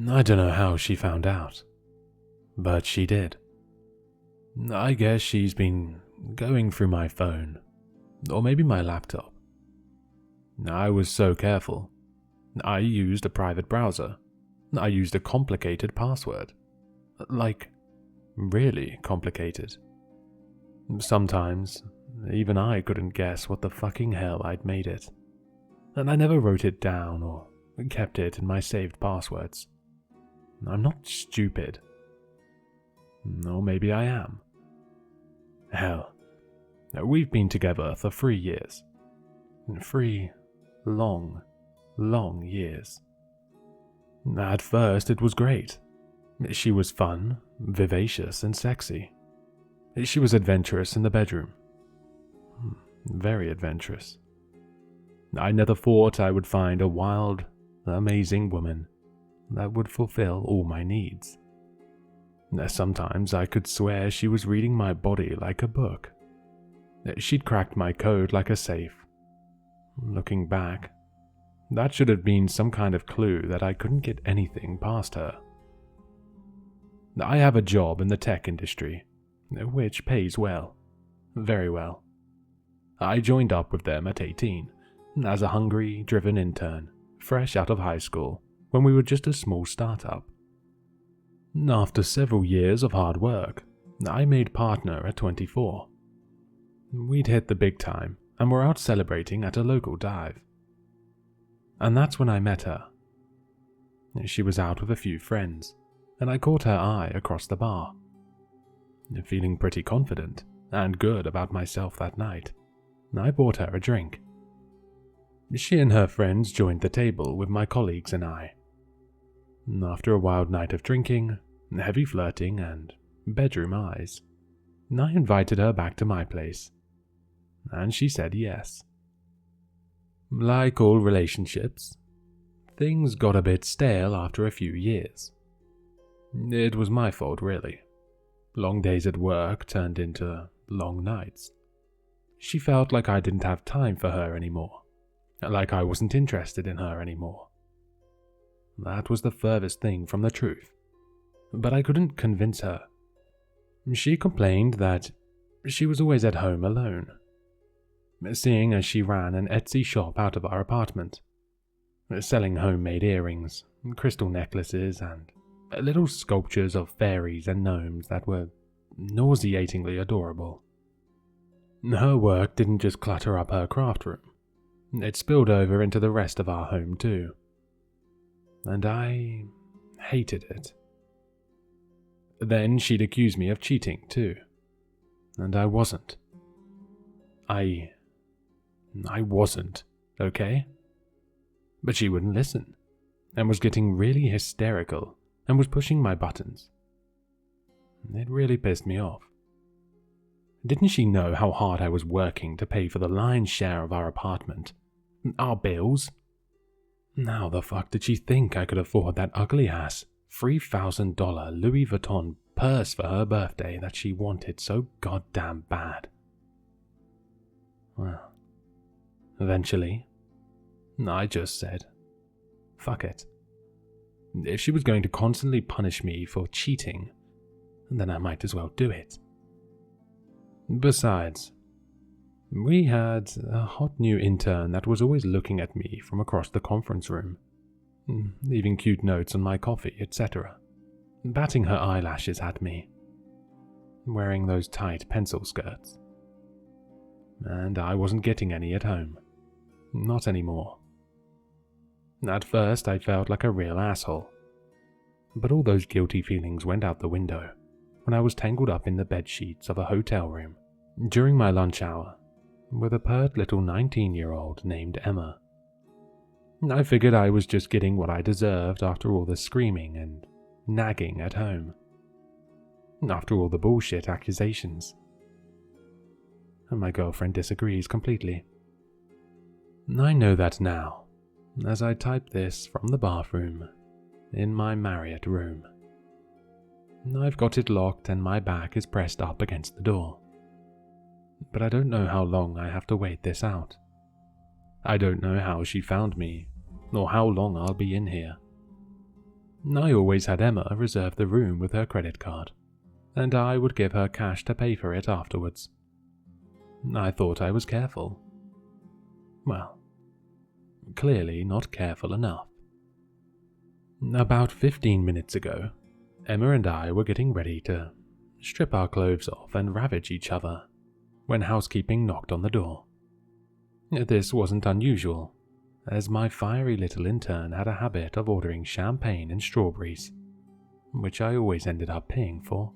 I don't know how she found out, but she did. I guess she's been going through my phone, or maybe my laptop. I was so careful. I used a private browser. I used a complicated password. Like, really complicated. Sometimes, even I couldn't guess what the fucking hell I'd made it. And I never wrote it down or kept it in my saved passwords. I'm not stupid. Or maybe I am. Hell, we've been together for 3 years. 3 long, long years. At first it was great. She was fun, vivacious, and sexy. She was adventurous in the bedroom. Very adventurous. I never thought I would find a wild, amazing woman that would fulfill all my needs. Sometimes I could swear she was reading my body like a book. She'd cracked my code like a safe. Looking back, that should have been some kind of clue that I couldn't get anything past her. I have a job in the tech industry, which pays well. Very well. I joined up with them at 18, as a hungry, driven intern, fresh out of high school, when we were just a small startup. After several years of hard work, I made partner at 24. We'd hit the big time and were out celebrating at a local dive. And that's when I met her. She was out with a few friends, and I caught her eye across the bar. Feeling pretty confident and good about myself that night, I bought her a drink. She and her friends joined the table with my colleagues and I. After a wild night of drinking, heavy flirting, and bedroom eyes, I invited her back to my place, and she said yes. Like all relationships, things got a bit stale after a few years. It was my fault, really. Long days at work turned into long nights. She felt like I didn't have time for her anymore, like I wasn't interested in her anymore. That was the furthest thing from the truth, but I couldn't convince her. She complained that she was always at home alone, seeing as she ran an Etsy shop out of our apartment, selling homemade earrings, crystal necklaces, and little sculptures of fairies and gnomes that were nauseatingly adorable. Her work didn't just clutter up her craft room, it spilled over into the rest of our home too. And I hated it. Then she'd accuse me of cheating too, and I wasn't. I wasn't, okay? But she wouldn't listen, and was getting really hysterical, and was pushing my buttons. It really pissed me off. Didn't she know how hard I was working to pay for the lion's share of our apartment, our bills? How the fuck did she think I could afford that ugly-ass $3,000 Louis Vuitton purse for her birthday that she wanted so goddamn bad? Well, eventually, I just said, fuck it. If she was going to constantly punish me for cheating, then I might as well do it. Besides, we had a hot new intern that was always looking at me from across the conference room, leaving cute notes on my coffee, etc., batting her eyelashes at me, wearing those tight pencil skirts. And I wasn't getting any at home. Not anymore. At first, I felt like a real asshole. But all those guilty feelings went out the window when I was tangled up in the bed sheets of a hotel room during my lunch hour with a pert little 19-year-old named Emma. I figured I was just getting what I deserved after all the screaming and nagging at home. After all the bullshit accusations. And my girlfriend disagrees completely. I know that now, as I type this from the bathroom in my Marriott room. I've got it locked and my back is pressed up against the door. But I don't know how long I have to wait this out. I don't know how she found me, or how long I'll be in here. I always had Emma reserve the room with her credit card, and I would give her cash to pay for it afterwards. I thought I was careful. Well, clearly not careful enough. About 15 minutes ago, Emma and I were getting ready to strip our clothes off and ravage each other when housekeeping knocked on the door. This wasn't unusual, as my fiery little intern had a habit of ordering champagne and strawberries, which I always ended up paying for.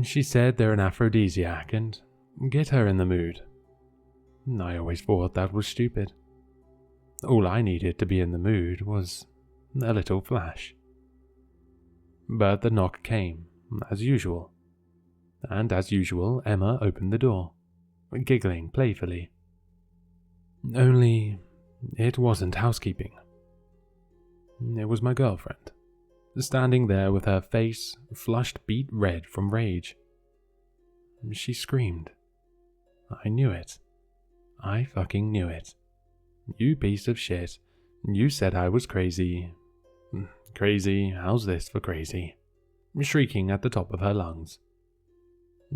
She said they're an aphrodisiac and get her in the mood. I always thought that was stupid. All I needed to be in the mood was a little flash. But the knock came, as usual. And as usual, Emma opened the door, giggling playfully. Only it wasn't housekeeping. It was my girlfriend, standing there with her face flushed beet red from rage. She screamed. I knew it. I fucking knew it. You piece of shit. You said I was crazy. Crazy, how's this for crazy? Shrieking at the top of her lungs.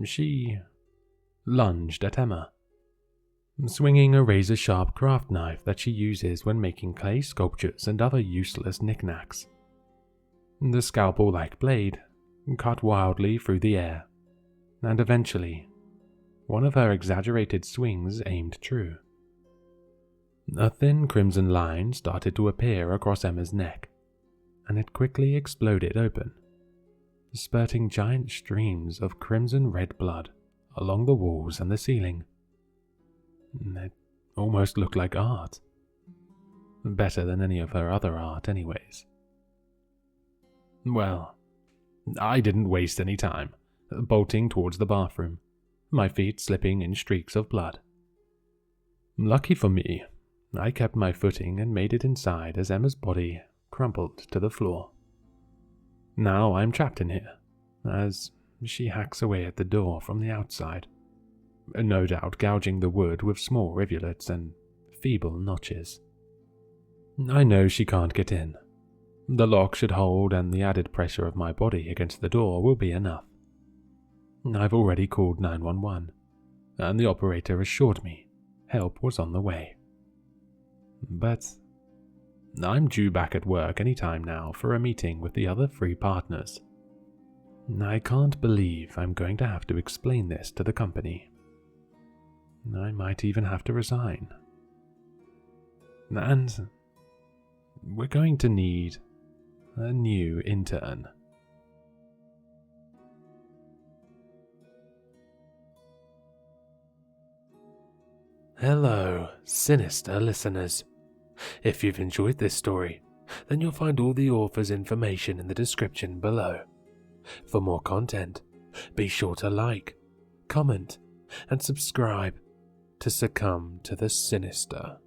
She lunged at Emma, swinging a razor-sharp craft knife that she uses when making clay sculptures and other useless knickknacks. The scalpel-like blade cut wildly through the air, and eventually, one of her exaggerated swings aimed true. A thin crimson line started to appear across Emma's neck, and it quickly exploded open, spurting giant streams of crimson-red blood along the walls and the ceiling. It almost looked like art. Better than any of her other art, anyways. Well, I didn't waste any time, bolting towards the bathroom, my feet slipping in streaks of blood. Lucky for me, I kept my footing and made it inside as Emma's body crumpled to the floor. Now I'm trapped in here, as she hacks away at the door from the outside, no doubt gouging the wood with small rivulets and feeble notches. I know she can't get in. The lock should hold, and the added pressure of my body against the door will be enough. I've already called 911, and the operator assured me help was on the way. But I'm due back at work any time now for a meeting with the other 3 partners. I can't believe I'm going to have to explain this to the company. I might even have to resign. And we're going to need a new intern. Hello, sinister listeners. If you've enjoyed this story, then you'll find all the author's information in the description below. For more content, be sure to like, comment, and subscribe to succumb to the sinister.